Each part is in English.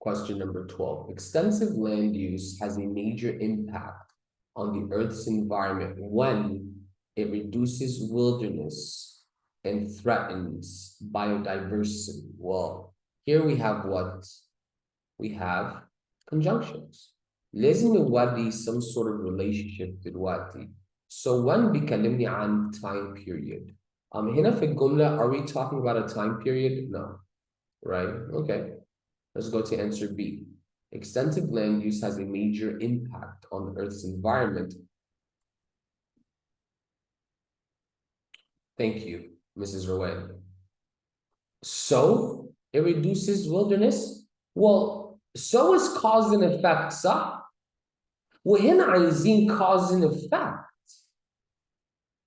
Question number 12. Extensive land use has a major impact on the Earth's environment when it reduces wilderness and threatens biodiversity. Well, here we have what? We have conjunctions. لازم نوري some sort of relationship دلوقتي. So when بيكلمني عن time period. هنا في الجملة, are we talking about a time period? No. Right? Okay. Let's go to answer B. Extensive land use has a major impact on Earth's environment. Thank you, Mrs. Rowan. So, it reduces wilderness? Well, so is cause and effect, صح? وهنا عايزين cause and effect.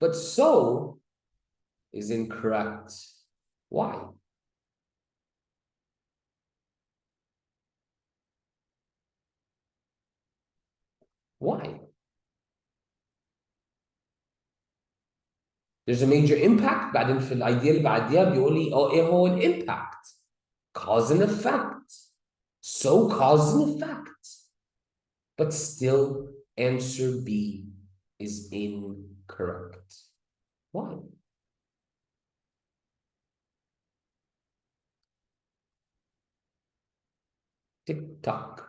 But so is incorrect. Why? Why? There's a major impact. بعدين في الidea اللي بعديها بيقول لي ايه هو impact? Cause and effect. So cause and effect. But still, answer B is incorrect. Why? Tick tock.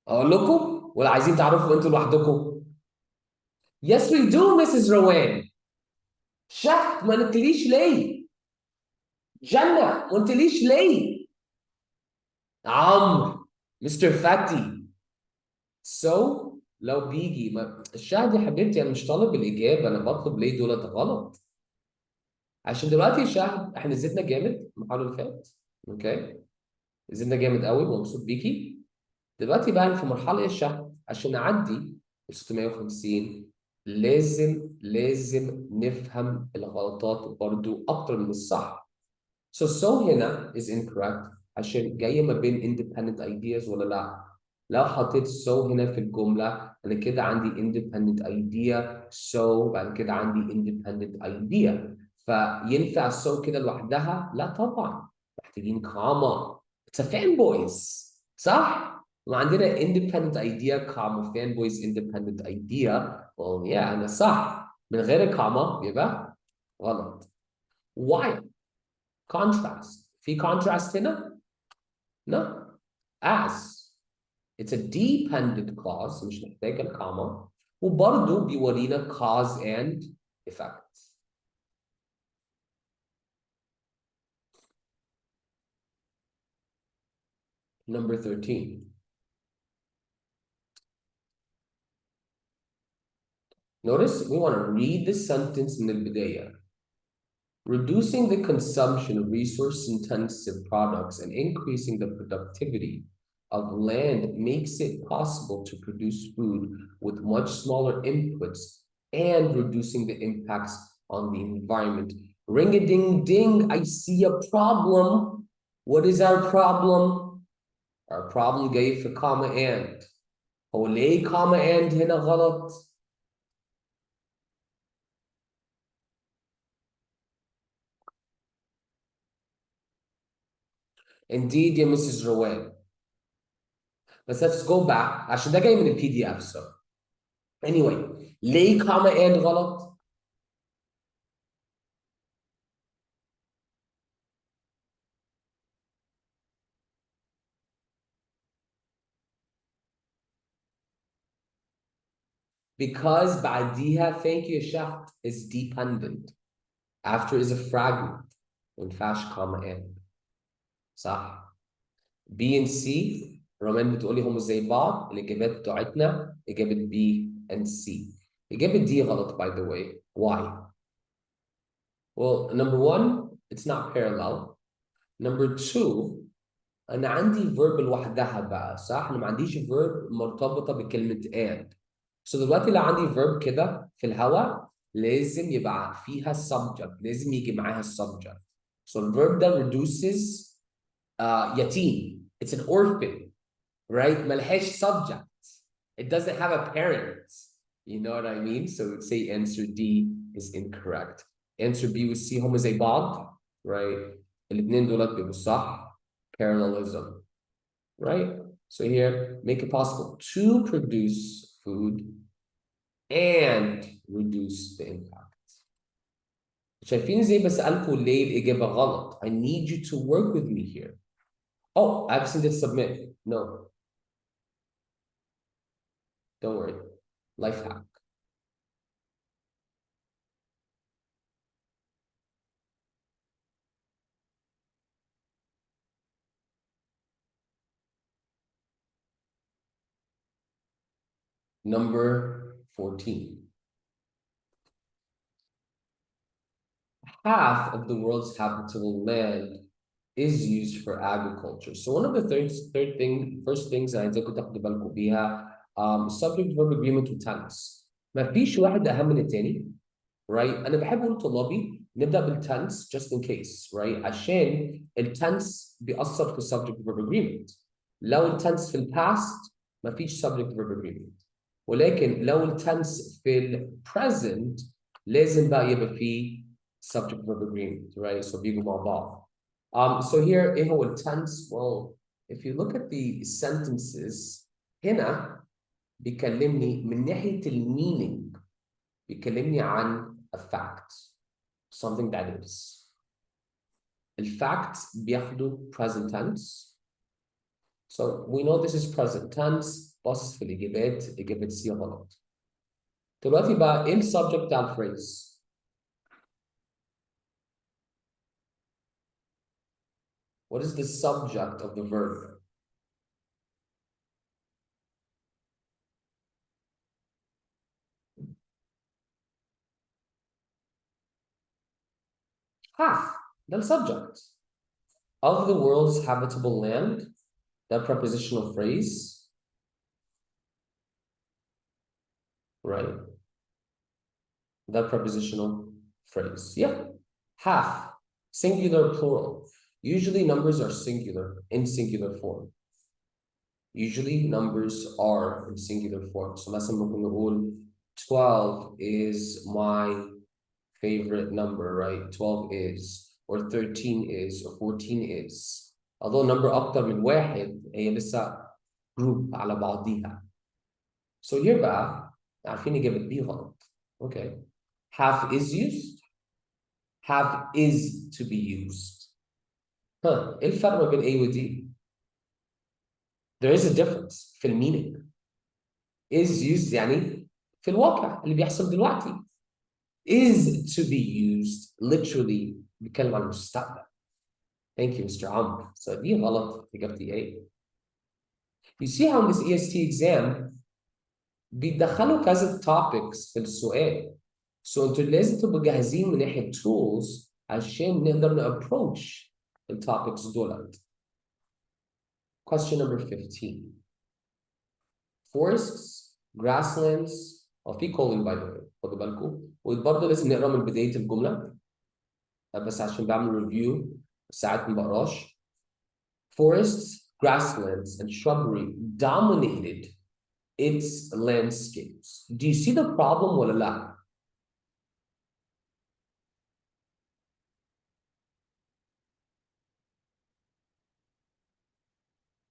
أقول لكم ولا عايزين تعرفوا أنتوا لوحدكم؟ Yes, we do, Mrs. Rowan. شهد ما قلتليش ليه؟ جنة ما قلتليش ليه؟ عمرو مستر فاتي. So لو بيجي ما الشهد يا حبيبتي أنا مش طالب الإجابة، أنا بطلب ليه دولت غلط. عشان دلوقتي يا شهد احنا زدنا جامد المحاولة اللي فاتت. اوكي؟ زدنا جامد قوي ومبسوط بيكي. دلوقتي بقى في مرحلة الشهد عشان نعدي ال 650 لازم نفهم الغلطات برضو أكتر من الصح. So هنا is incorrect عشان جاية ما بين independent ideas ولا لا؟ لو حطيت so هنا في الجملة أنا كده عندي independent idea so بعد كده عندي independent idea فينفع so كده لوحدها؟ لا طبعا محتاجين comma. It's a fanboys صح؟ وعندنا independent idea comma fanboys independent idea. well yeah أنا صح من غير comma بيبقى غلط. Why? Contrast. في contrast هنا؟ No. As. It's a dependent clause مش محتاجة الكاما وبرضه بيورينا cause and effect. Number 13. Notice we want to read this sentence من البداية. Reducing the consumption of resource-intensive products and increasing the productivity of land makes it possible to produce food with much smaller inputs and reducing the impacts on the environment. Ring-a-ding-ding, I see a problem. What is our problem? Our problem جاي في comma and. هو ليه comma and هنا غلط؟ Indeed, يا Mrs. Rowan. But let's go back عشان ده جاي من PDF so. Anyway, ليه comma and غلط؟ Because بعديها thank you شهد is dependent. After is a fragment. ما ينفعش comma and. صح؟ B and C رومان بتقولي هم زي بعض. الإجابات بتاعتنا إجابة B and C. إجابة D غلط by the way. Why? Well, number one, it's not parallel. Number two, أنا عندي verb لوحدها بقى صح؟ أنا ما عنديش verb مرتبطة بكلمة and. So دلوقتي لو عندي verb كده في الهواء لازم يبقى فيها subject. لازم يجي معاها subject. So the verb that reduces يتيم. It's an orphan, right? ملهاش subject. It doesn't have a parent. You know what I mean? So we'd say answer D is incorrect. Answer B would see هم زي بعض, right? الاثنين دولت بيبقوا صح. Parallelism. Right? So here, make it possible to produce food and reduce the impact. شايفين ازاي بسألكوا ليه الإجابة غلط؟ I need you to work with me here. Oh, I accidentally submit. No. Don't worry. Life hack. Number 14. Half of the world's habitable land is used for agriculture. So one of the first things أنا عايزاكم تاخدوا بالكم بيها subject verb agreement وtense. ما فيش واحد أهم من التاني. Right? أنا بحب أقول لطلابي نبدأ بالtense just in case. Right? عشان الtense بيأثر في subject verb agreement. لو الtense في الpast ما فيش subject verb agreement. ولكن لو الtense في الpresent لازم بقى يبقى فيه subject verb agreement. Right? So بيجوا مع بعض. So here إيه هو الtense? Well, if you look at the sentences هنا بيكلمني من ناحية meaning. بيكلمني عن a fact, something that is. الفاكت بياخدوا present tense. So we know this is present tense. باصص في الإجابات، إجابة C غلط. دلوقتي بقى إيه السبجكت بتاع الفريز؟ What is the subject of the verb? Half. ده subject of the world's habitable land. That prepositional phrase, right? That prepositional phrase. Yeah. Half. Singular, plural. Usually numbers are singular in singular form. Usually numbers are in singular form. So مثلا ممكن نقول 12 is my favorite number, right? 12 is, or 13 is, or 14 is. Although number أكتر من واحد هي لسه group على بعضيها. So here بقى عارفين إجابة B غلط. Okay. Half is used. Half is to be used. إيه الفرق ما بين A و D? There is a difference في meaning. Is used يعني في الواقع اللي بيحصل دلوقتي. Is to be used literally بيتكلم عن المستقبل. Thank you, Mr. عمرو. So دي غلط إجابتي A. You see how in this EST exam بيدخلوا كذا topics في السؤال. So انتوا لازم تبقوا جاهزين من ناحية tools عشان نقدر approach التوبكس دولت. Question number 15. Forests, grasslands, في colon by the way خدوا بالكم. وبرضه لازم نقرا من بداية الجملة بس عشان بعمل ريفيو ساعات ما بقراش. Forests, grasslands, and shrubbery dominated its landscapes. Do you see the problem ولا لا؟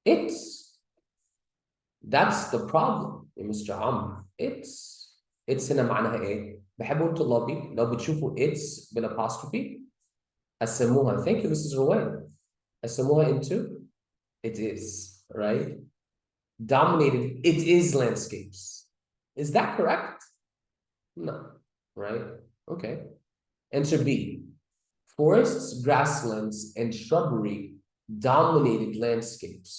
It's. That's the problem يا مستر عمرو. It's هنا معناها ايه؟ بحب اقول طلابي لو بتشوفوا it's بالapostrophe قسموها. Thank you Mrs. روان. قسموها into it is, right? Dominated it is landscapes. Is that correct? No, right? Okay. Answer B. Forests, grasslands, and shrubbery dominated landscapes.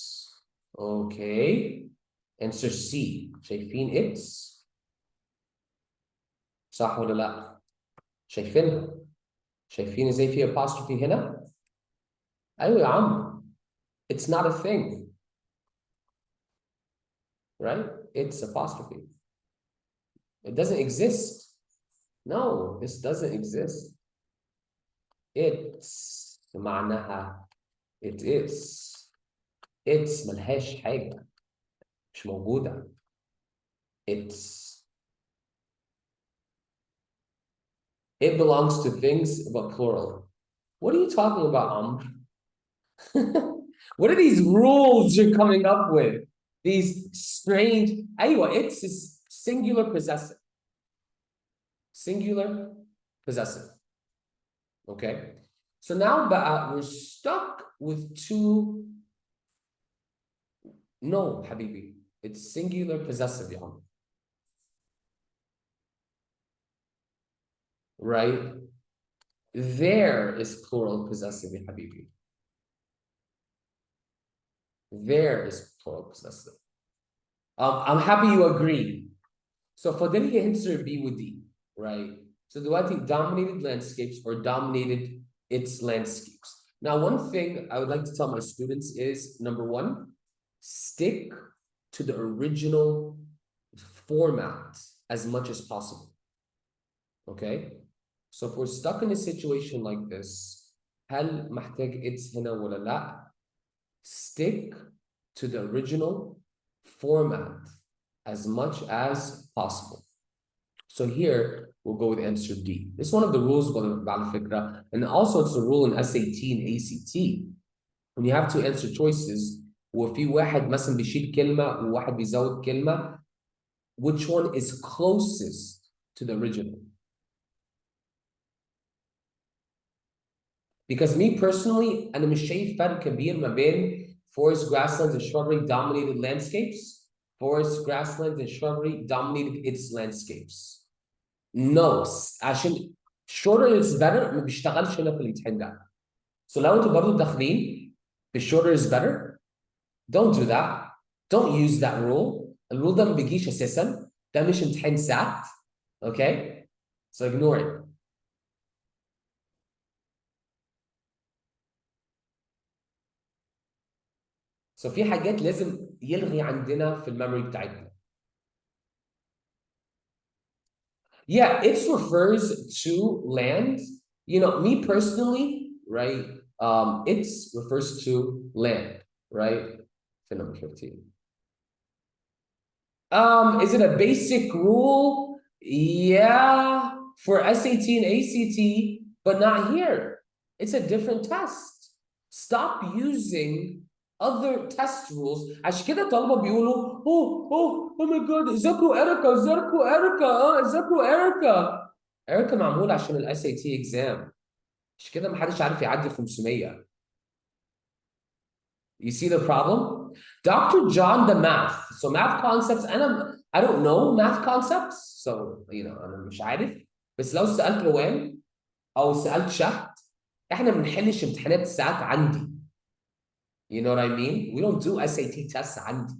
Okay. Answer C. شايفين it's؟ صح ولا لا؟ شايفينها؟ شايفين ازاي في apostrophe هنا؟ ايوه يا عم. It's not a thing. Right? It's apostrophe. It doesn't exist. No, this doesn't exist. It's معناها it is. It's ملهاش حاجة. مش موجودة. It's. It belongs to things but plural. What are you talking about, What are these rules you're coming up with? These strange. Aywa, it's singular possessive. Singular possessive. Okay. So now we're stuck with two. No, Habibi. It's singular possessive, ya Amr. Right? There is plural possessive, ya Habibi. There is plural possessive. I'm happy you agree. So فاضل answer B with D, right? So دلوقتي dominated landscapes or dominated its landscapes. Now, one thing I would like to tell my students is, number one, stick to the original format as much as possible, okay? So if we're stuck in a situation like this, هل محتاج its هنا ولا لا? Stick to the original format as much as possible. So here, we'll go with answer D. It's one of the rules, and also it's a rule in SAT and ACT. When you have to answer choices, وفي واحد مثلا بيشيل كلمة وواحد بيزود كلمة, which one is closest to the original? Because me personally, أنا مش شايف فرق كبير ما بين forest, grasslands, and shrubbery dominated landscapes. Forest, grasslands, and shrubbery dominated its landscapes. No, عشان shorter is better ما بيشتغلش هنا في الامتحان ده. So لو انتوا برضه داخلين shorter is better, don't do that. Don't use that rule. الرول ده ما بيجيش اساسا. ده مش امتحان SAT. Okay? So ignore it. So في حاجات لازم يلغي عندنا في الميموري بتاعتنا. Yeah, it refers to land. You know, me personally, right? It refers to land, right? For number 15. Is it a basic rule? Yeah, for SAT and ACT, but not here. It's a different test. Stop using other test rules. عشان كده الطلبة بيقولوا oh my god, ذاكروا إيريكا ذاكروا إيريكا. إيريكا معمول عشان ال SAT exam. عشان كده محدش عارف يعدي 500. You see the problem? Dr. John, the math. So math concepts, I don't know math concepts. So, أنا مش عارف. بس لو سألت روان أو سألت شهد, إحنا ما بنحلش امتحانات الساعات عندي. You know what I mean? We don't do SAT tests عندي.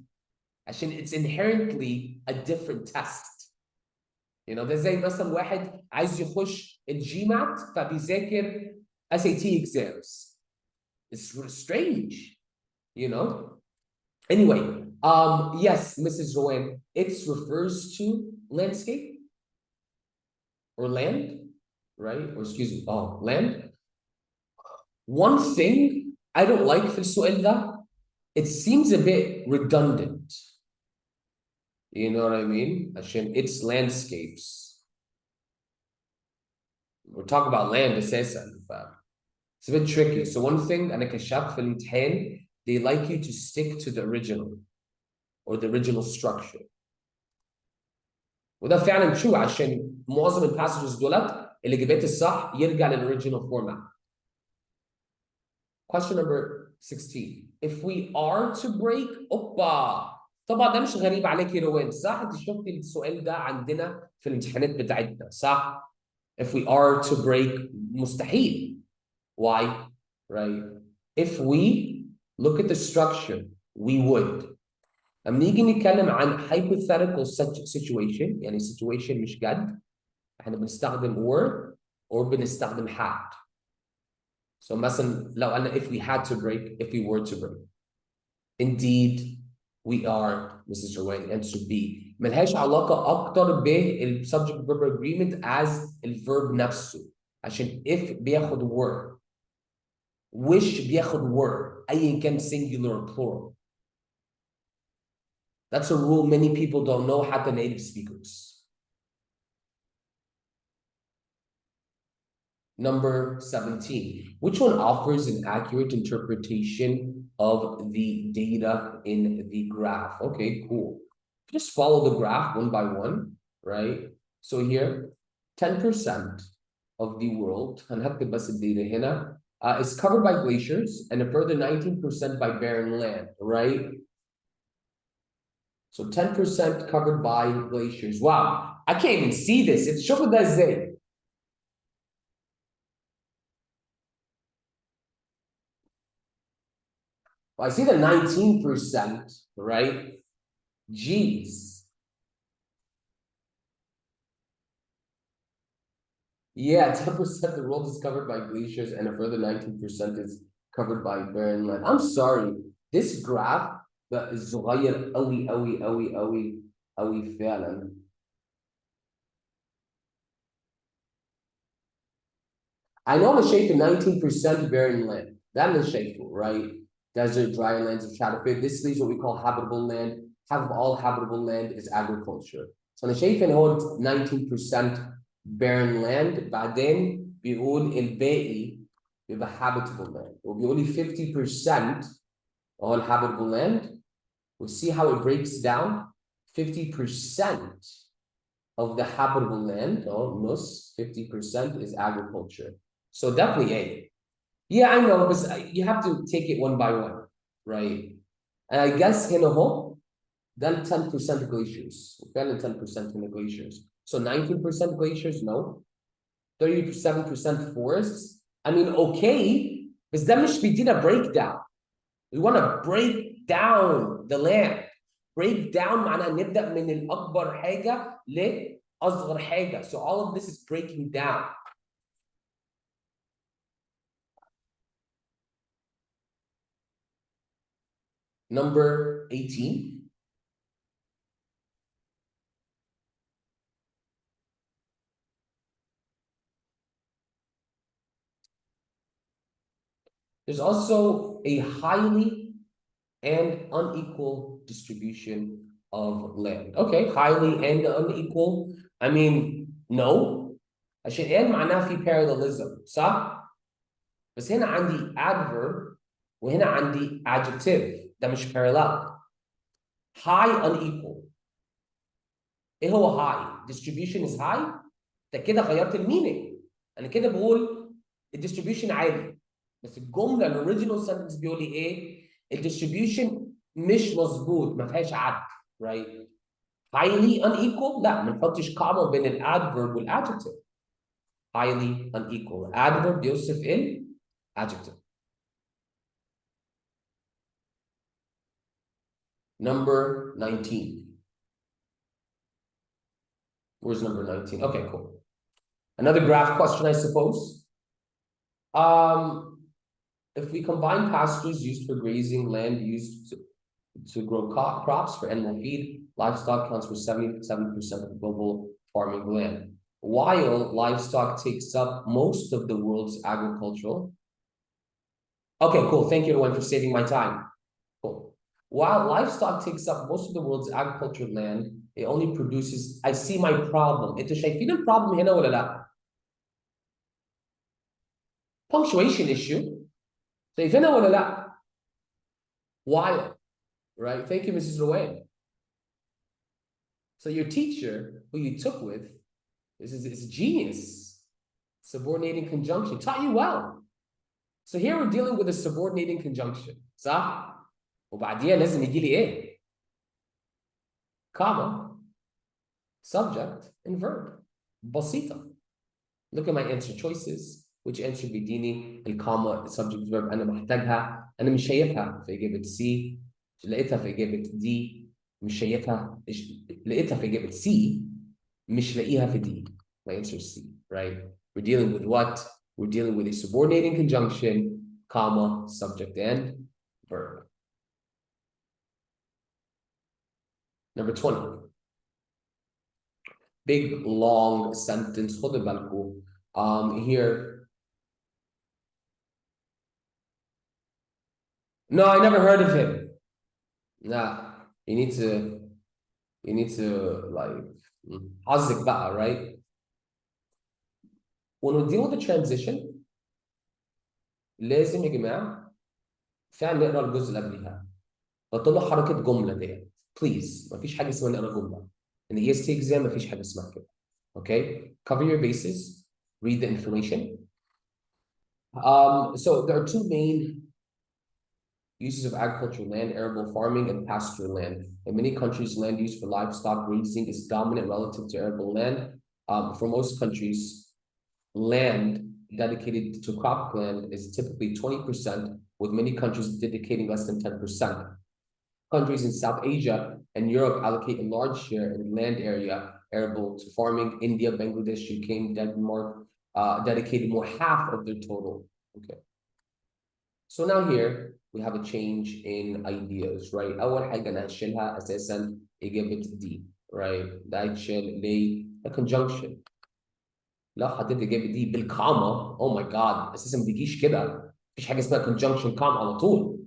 عشان it's inherently a different test. ده زي مثلا واحد عايز يخش الجيمات فبيذاكر SAT exams. It's strange. Anyway, yes, Mrs. Rowan, it refers to landscape or land, right? Or excuse me, land. One thing I don't like في السؤال ده, it seems a bit redundant. You know what I mean? عشان it's landscapes. We're talking about land أساسا. It's a bit tricky. So one thing أنا كشفت في الامتحان, they like you to stick to the original or the original structure. وده فعلا true عشان معظم الباسجز دولت الإجابات الصح يرجع للoriginal format. Question number 16. If we are to break, طبعا ده مش غريب عليك يا روان, صح؟ انت شفتي السؤال ده عندنا في الامتحانات بتاعتنا, صح؟ If we are to break, مستحيل. Why? Right? If we look at the structure, we would. لما نيجي نتكلم عن hypothetical situation, يعني situation مش جد, احنا بنستخدم or بنستخدم had. So مثلا لو قلنا if we had to break, if we were to break. Indeed, we are, Mrs. Rowan, answer B. ملهاش علاقة أكتر بال subject verb agreement as الverb نفسه. عشان if بياخد were. Wish بياخد were. أيا كان singular or plural. That's a rule many people don't know, حتى native speakers. Number 17. Which one offers an accurate interpretation of the data in the graph? Okay, cool. Just follow the graph one by one, right? So here, 10% of the world, هنكتب بس الدata هنا, is covered by glaciers and a further 19% by barren land, right? So 10% covered by glaciers. Wow, I can't even see this. It's شوفوا ده ازاي. Well, I see the 19%, right? Jeez. Yeah, 10% of the world is covered by glaciers and a further 19% is covered by barren land. I'm sorry. This graph that is صغير قوي قوي قوي قوي قوي فعلا. I know I'm شايف 19% barren land. That is شايفه, right? Desert, dry lands of shadow pit. This leaves what we call habitable land. Half of all habitable land is agriculture. So أنا شايف إن هو 19% barren land. بعدين بيقول الباقي بيبقى habitable land. وبيقول لي 50% هو habitable land. We'll see how it breaks down. 50% of the habitable land, nus, 50% is agriculture. So definitely A. Yeah, I know, but you have to take it one by one, right? And I guess in a whole, then 10% glaciers. Then 10% in the glaciers. So 19% glaciers, no. 37% forests. I mean, okay, but ده مش بيدينا breakdown. We want to break down the land. Break down معناها نبدأ من الأكبر حاجة لأصغر حاجة. So all of this is breaking down. Number 18. There's also a highly and unequal distribution of land. Okay, highly and unequal. I mean, no. عشان and معناها في parallelism, صح؟ بس هنا عندي adverb وهنا عندي adjective. ده مش parallel. High unequal. ايه هو high؟ Distribution is high. ده كده غيرت المينينج. انا كده بقول الديستريبيوشن عالي. بس الجمله الاوريجينال سنتنس بيقول لي ايه؟ الديستريبيوشن مش مظبوط، ما فيهاش عدل، right؟ highly unequal لا ما نحطش كوما بين الادفيرب والادجكتيف. highly unequal adverb بيوصف adjective. Number 19. Where's number 19? Okay, cool. Another graph question, I suppose. If we combine pastures used for grazing, land used to grow crops for animal feed, livestock counts for 77% of global farming land. While livestock takes up most of the world's agricultural. Okay, cool. Thank you, everyone, for saving my time. Cool. While livestock takes up most of the world's agricultural land, it only produces. I see my problem. انتوا شايفين البروبلم هنا ولا لا؟ Punctuation issue. شايفينها ولا لا؟ While, right? Thank you, Mrs. Rowan. So your teacher, who you took with, is a genius. Subordinating conjunction, taught you well. So here we're dealing with a subordinating conjunction. صح؟ وبعديها لازم يجي لي ايه؟ comma, subject, and verb. بسيطة. Look at my answer choices. Which answer بيديني الكوما subject verb أنا محتاجها؟ أنا مش شايفها في إجابة C. لقيتها في إجابة D. مش شايفها. لقيتها في إجابة C. مش لاقيها في D. My answer is C, right? We're dealing with what? We're dealing with a subordinating conjunction, comma, subject, and verb. Number 20. Big, long sentence. خد بالكم. Here. No, I never heard of him. Nah, you need to like, حظك بقى, right? when we deal with the transition لازم يا جماعه فعلا نقرا الجزء اللي قبليها. بطلوا حركه جمله ديت بليز. مفيش حاجه اسمها نقرا جمله. In the EST exam مفيش حاجه اسمها كده. Okay? Cover your bases, read the information. So there are two main uses of agricultural land: arable farming and pastoral land. In many countries, land use for livestock grazing is dominant relative to arable land. For most countries, land dedicated to cropland is typically 20%, with many countries dedicating less than 10%. Countries in South Asia and Europe allocate a large share in land area arable to farming. India, Bangladesh, UK, Denmark dedicated more half of their total. Okay. So now here we have a change in ideas, right? أول حاجة أنا هشيلها أساساً إجابة D, right? ده هيتشال ليه؟ a conjunction. لو حطيت إجابة D بالكاما, oh my god, أساساً ما بيجيش كده. مفيش حاجة اسمها conjunction comma على طول,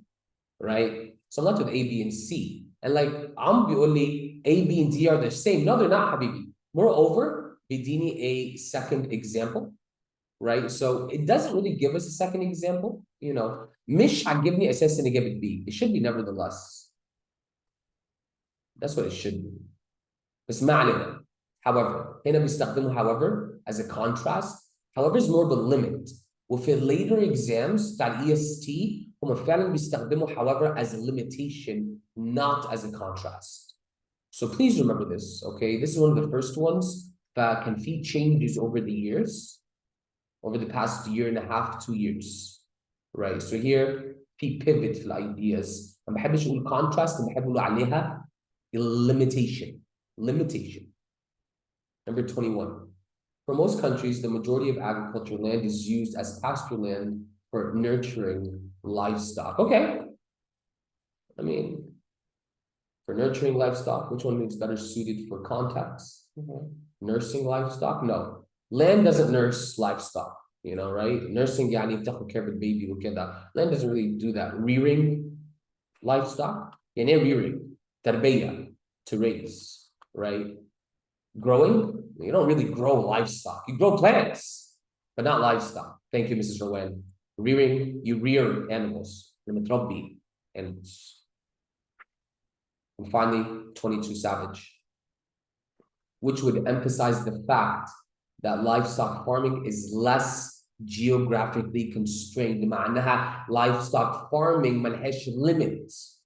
right? So I'm left with A, B, and C. And like, عم بيقول لي A, B, and D are the same. No, they're not, حبيبي. Moreover, بيديني a second example, right? So it doesn't really give us a second example, you know. مش عاجبني أساساً إجابة B. It should be nevertheless. That's what it should be. بس ما علينا. However, هنا بيستخدموا however as a contrast. However is more of a limit. وفي later exams بتاع EST هم فعلا بيستخدموا however as a limitation, not as a contrast. So please remember this, okay? This is one of the first ones that can see changes over the years, over the past year and a half, 2 years, right? So here, في pivot في ideas. ما بحبش أقول contrast, بحب أقول عليها limitation. Limitation. Number 21. For most countries, the majority of agricultural land is used as pasture land for nurturing livestock. Okay. I mean, for nurturing livestock, which one is better suited for context? Nursing livestock? No. Land doesn't nurse livestock, you know, right? Nursing, يعني بتاخد care of the baby وكده. Land doesn't really do that. Rearing livestock? يعني rearing. تربية, to raise, right? Growing? You don't really grow livestock. You grow plants, but not livestock. Thank you, Mrs. Rowan. Rearing, you rear animals. متربي animals. And finally, 22 savage, which would emphasize the fact that livestock farming is less geographically constrained. معناها livestock farming ملهاش limits.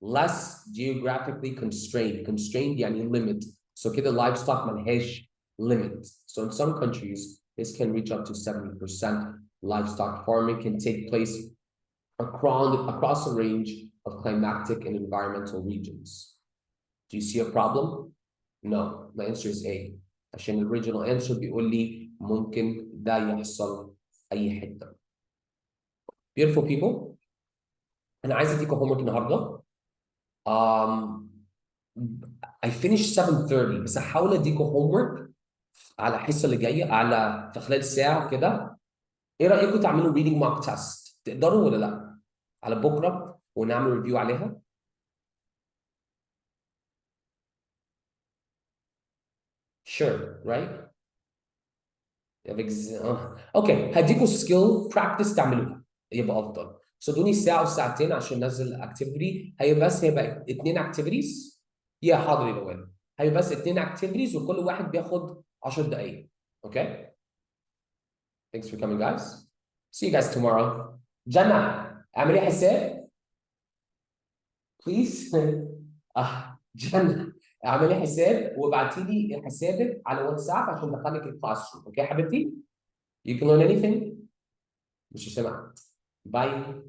Less geographically constrained. Constrained يعني limit. So كده livestock ملهاش limit. So in some countries, this can reach up to 70%. Livestock farming can take place across a range of climatic and environmental regions. Do you see a problem? No. The answer is A. عشان the original answer بيقول لي ممكن ده يحصل أي حتة. Beautiful people. أنا عايز أديكم homework النهاردة. I finished 7:30 بس هحاول أديكم homework على الحصة اللي جاية في خلال ساعة كده. إيه رأيكم تعملوا reading mock test؟ تقدروا ولا لأ؟ على بكرة ونعمل ريفيو عليها. Sure, right? اوكي هديكم سكيل براكتس تعملوها يبقى افضل. صدقوني ساعه وساعتين عشان ننزل اكتيفيتي هيبقى 2 اكتيفيتيز. يا حاضر يا لوان. هيبقى بس 2 اكتيفيتيز وكل واحد بياخد 10 دقائق. اوكي. Thanks for coming guys. See you guys tomorrow. جنى اعملي حساب. Please. جنى اعملي حساب وابعتي لي حسابك على واتساب عشان ادخلك الكلاس روم. اوكي حبيبتي؟ You can learn anything. مش سامع. Bye.